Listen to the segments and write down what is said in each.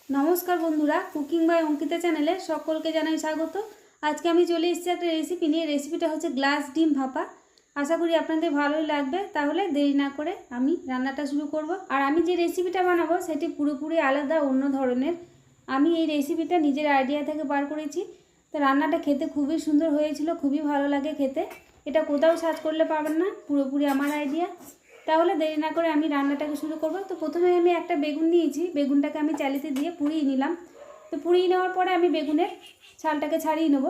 नमस्कार बंधुरा cooking by Ankita चैनेले सकलके Janai स्वागत। आज के आमी चले एसेछि एकटा रेसिपि निये। रेसिपिटा हच्छे ग्लास डिम भापा। आशा करी आपनादेर भालोई लागबे। ताहले देरी ना करे आमी रान्नाटा शुरू करब। और आमी जे रेसिपिटा बानाबो सेटी पुरोपुरि आलादा अन्य धरनेर। आमी एई रेसिपिटा निजेर आइडिया थेके बार करेछि। तो रान्नाटा खेते खुबই सुंदर हयेछिलो, खुबই भालो लागे खेते। एटा कोथाओ सार्च करले पाबेन ना, पुरोपुरि आमार आइडिया। ताहले देरी ना करे आमी रान्नाटाके शुरू करब। तो प्रथमे आमी एकटा बेगुन निয়েছি, बेगुनटाके आमी चालिते दिए पुড়িয়ে নিলাম। तो पुড়িয়ে নেওয়ার পরে আমি বেগুনের ছালটাকে ছাড়িয়ে নেব।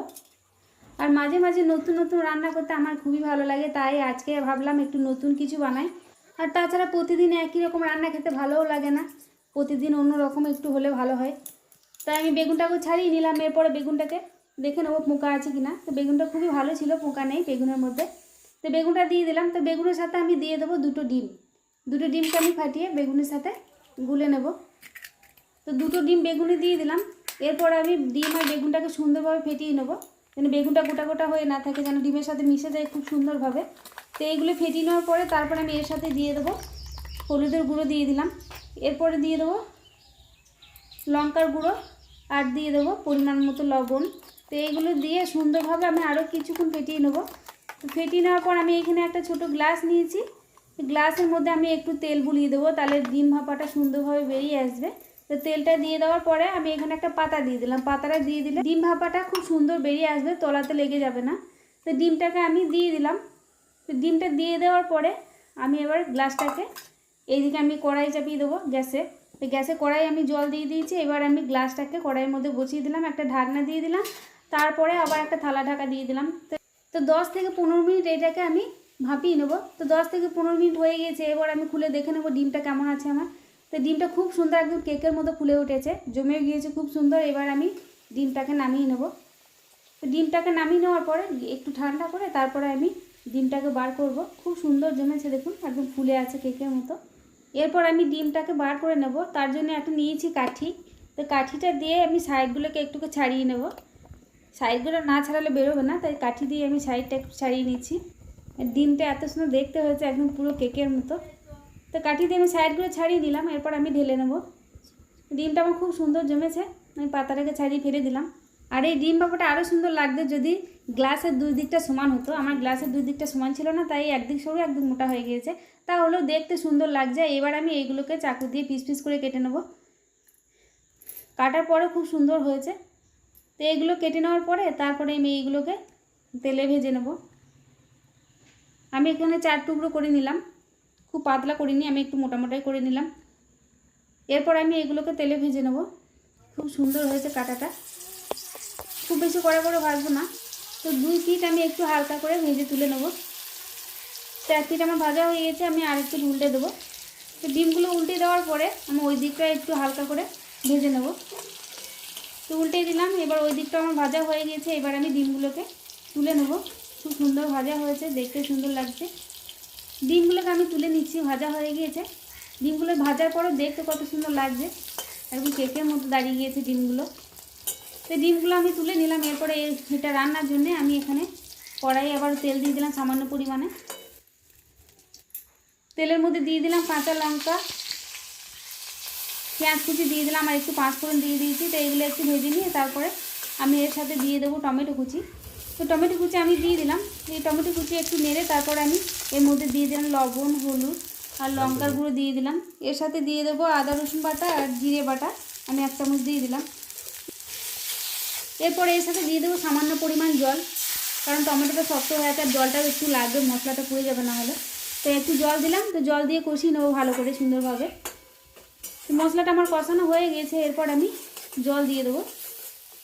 আর মাঝে মাঝে নতুন নতুন রান্না করতে আমার খুবই ভালো লাগে, তাই আজকে ভাবলাম একটু নতুন কিছু বানাই। আর তাছাড়া প্রতিদিন একই রকম রান্না খেতে ভালোও লাগে না, প্রতিদিন অন্য রকম একটু হলে ভালো হয়। তাই আমি বেগুনটাকে ছাড়িয়ে নিলাম। এরপরে বেগুনটাকে দেখে নেব পোকা আছে কিনা। তো বেগুনটা খুবই ভালো ছিল, পোকা নেই বেগুনের মধ্যে। तो बेगुनटा दिए दिलाम। तो बेगुनेर साथे आमी दिए देबो दुटो डिम। दुटो डिमके आमी फाटिए बेगुनेर साथे गुले नेब। तो दुटो डिम बेगुने दिए दिलाम। एरपर आमी डिम और बेगुनटाके सुंदरभावे फेटिए नेब, जेन बेगुनटा गोटा गोटा हये ना थाके, जेन डिमेर साथे मिशे जाय खूब सुंदरभावे। तो एइगुलो फेटिए नेওয়ার परे तारपर आमी एर साथे दिए देबो हलुदेर गुঁড়ো दिए दिलाम। एरपर दिए देबो लंकार गुঁড়ো और दिए देबो परिमाण मतो लवण। तो एइगुलो दिए सुंदरभावे आमी आरो किछुक्षण फेटिए नेब। तो फेटिए नेওয়ার পর আমি এখানে একটা ছোট গ্লাস নিয়েছি। গ্লাসের মধ্যে আমি একটু তেল বুলিয়ে দেবো, তাহলে ডিম ভাপাটা সুন্দরভাবে বেরিয়ে আসবে। তো তেলটা দিয়ে দেওয়ার পরে আমি এখানে একটা পাতা দিয়ে দিলাম। পাতাটা দিয়ে দিলে ডিম ভাপাটা খুব সুন্দর বেরিয়ে আসবে, তলাতে লেগে যাবে না। তো ডিমটাকে আমি দিয়ে দিলাম। তো ডিমটা দিয়ে দেওয়ার পরে আমি এবার গ্লাসটাকে এইদিকে আমি কড়াই চাপিয়ে দেবো গ্যাসে। তো গ্যাসে কড়াই আমি জল দিয়ে দিয়েছি। এবার আমি গ্লাসটাকে কড়াইয়ের মধ্যে বসিয়ে দিলাম, একটা ঢাকনা দিয়ে দিলাম, তারপরে আবার একটা থালা ঢাকা দিয়ে দিলাম। तो 10 থেকে 15 মিনিট এটাকে আমি ভাপিয়ে নেব। তো 10 থেকে 15 মিনিট হয়ে গেছে। এবার আমি খুলে দেখে নেব ডিমটা কেমন আছে আমার। তো ডিমটা খুব সুন্দর একদম কেকের মতো ফুলে উঠেছে, জমে গিয়েছে খুব সুন্দর। এবার আমি ডিমটাকে নামিয়ে নেব। তো ডিমটাকে নামিয়ে নেওয়ার পরে একটু ঠান্ডা করে তারপরে আমি ডিমটাকে বার করব। খুব সুন্দর জমেছে দেখুন, একদম ফুলে আছে কেকের মতো। এরপর আমি ডিমটাকে বার করে নেব। তার জন্য একটা নিয়েছি কাঠি। তো কাঠিটা দিয়ে আমি সাইডগুলোকে একটুকে ছাড়িয়ে নেব। সাইডগুলো না ছাড়ালে বেরোবে না, তাই কাঠি দিয়ে আমি সাইডটা একটু ছাড়িয়ে নিচ্ছি। ডিমটা এত সুন্দর দেখতে হয়েছে, একদম পুরো কেকের মতো। তো কাঠি দিয়ে আমি সাইডগুলো ছাড়িয়ে নিলাম। এরপর আমি ঢেলে নেব। ডিমটা আমার খুব সুন্দর জমেছে, আমি পাতাটাকে ছাড়িয়ে ফেলে দিলাম। আর এই ডিম ভাপাটা আরও সুন্দর লাগবে যদি গ্লাসের দুই দিকটা সমান হতো। আমার গ্লাসের দুই দিকটা সমান ছিল না, তাই একদিক সরু একদিক মোটা হয়ে গিয়েছে। তাহলেও দেখতে সুন্দর লাগছে। এবার আমি এইগুলোকে চাকু দিয়ে পিস পিস করে কেটে নেব। কাটার পরে খুব সুন্দর হয়েছে। তো এইগুলো কেটে নেওয়ার পরে তারপরে আমি এইগুলোকে তেলে ভেজে নেব। আমি এখানে 4 টুকরো করে নিলাম, খুব পাতলা করিনি, আমি একটু মোটা মোটাই করে নিলাম। এরপর আমি এগুলোকে তেলে ভেজে নেব। খুব সুন্দর হয়েছে কাটাটা, খুব বেশি কড়া করে ভাজবো না। তো 2 পিঠ আমি একটু হালকা করে ভেজে তুলে নেব। তো 1 পিঠ আমার ভাজা হয়ে গেছে, আমি আরেক পিঠ উল্টে দেবো। তো ডিমগুলো উল্টে দেওয়ার পরে আমি ওই দিকটা একটু হালকা করে ভেজে নেব। তো উল্টে দিলাম। এবার ওই দিকটা আমার ভাজা হয়ে গেছে। এবার আমি ডিমগুলোকে তুলে নেব। খুব সুন্দর ভাজা হয়েছে, দেখতে সুন্দর লাগছে। ডিমগুলোকে আমি তুলে নিচ্ছি, ভাজা হয়ে গিয়েছে। ডিমগুলো ভাজার পরে দেখতে কত সুন্দর লাগছে, একদম কেকের মতো দাঁড়িয়ে গিয়েছে ডিমগুলো। তো ডিমগুলো আমি তুলে নিলাম। এরপরে এটা রান্নার জন্য আমি এখানে কড়াই আবার তেল দিয়ে দিলাম সামান্য পরিমাণে। তেলের মধ্যে দিয়ে দিলাম কাঁচা লঙ্কা, পেঁয়াজ কুচি দিয়ে দিলাম, আর একটু 5 ফোড়ন দিয়ে দিয়েছি। তো এইগুলো একটু ভেজে নিয়ে তারপরে আমি এর সাথে দিয়ে দেবো টমেটো কুচি। তো টমেটো কুচি আমি দিয়ে দিলাম। এই টমেটো কুচি একটু নেড়ে তারপরে আমি এর মধ্যে দিয়ে দিলাম লবণ, হলুদ আর লঙ্কার গুঁড়ো দিয়ে দিলাম। এর সাথে দিয়ে দেবো আদা রসুন বাটা আর জিরে বাটা, আমি 1 চামচ দিয়ে দিলাম। এরপরে এর সাথে দিয়ে দেবো সামান্য পরিমাণ জল, কারণ টমেটোটা শক্ত হয়ে আছে আর জলটাও একটু লাগবে, মশলাটা পুড়ে যাবে না হলে। তো একটু জল দিলাম। তো জল দিয়ে কষিয়ে নেবো ভালো করে সুন্দরভাবে। তো মশলাটা আমার কষানো হয়ে গেছে। এরপর আমি জল দিয়ে দেবো।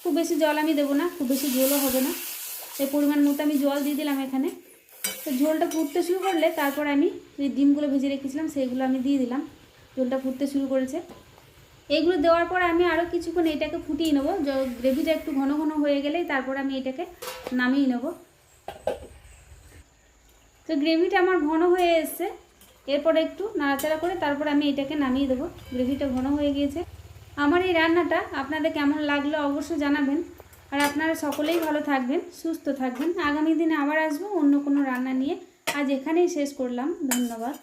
খুব বেশি জল আমি দেবো না, খুব বেশি ঝোলও হবে না, এই পরিমাণ মতো আমি জল দিয়ে দিলাম এখানে। তো ঝোলটা ফুটতে শুরু করলে তারপর আমি যে ডিমগুলো ভেজে রেখেছিলাম সেইগুলো আমি দিয়ে দিলাম। ঝোলটা ফুটতে শুরু করেছে। এইগুলো দেওয়ার পর আমি আরও কিছুক্ষণ এটাকে ফুটিয়ে নেবো। গ্রেভিটা একটু ঘন ঘন হয়ে গেলেই তারপর আমি এটাকে নামিয়ে নেব। তো গ্রেভিটা আমার ঘন হয়ে এসছে। এরপরে একটু নাড়াচাড়া করে তারপর আমি এটাকে নামিয়ে দেবো। গ্রেভিটা ঘন হয়ে গিয়েছে। আমার এই রান্নাটা আপনাদের কেমন লাগলো অবশ্যই জানাবেন। আর আপনারা সকলেই ভালো থাকবেন, সুস্থ থাকবেন। আগামী দিনে আবার আসবো অন্য কোনো রান্না নিয়ে। আজ এখানেই শেষ করলাম। ধন্যবাদ।